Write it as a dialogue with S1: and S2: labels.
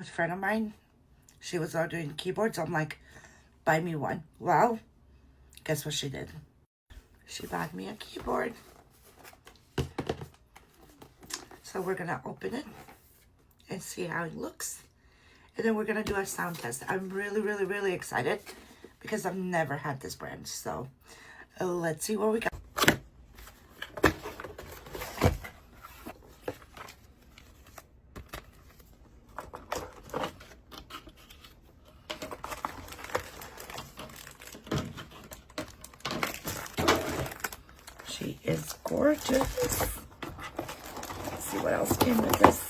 S1: a friend of mine, she was ordering keyboards. I'm like, buy me one. Well, guess what she did? She bought me a keyboard. So we're gonna open it and see how it looks. And then we're gonna do a sound test. I'm really, really, really excited because I've never had this brand. So let's see what we got. She is gorgeous. Let's see what else came with this.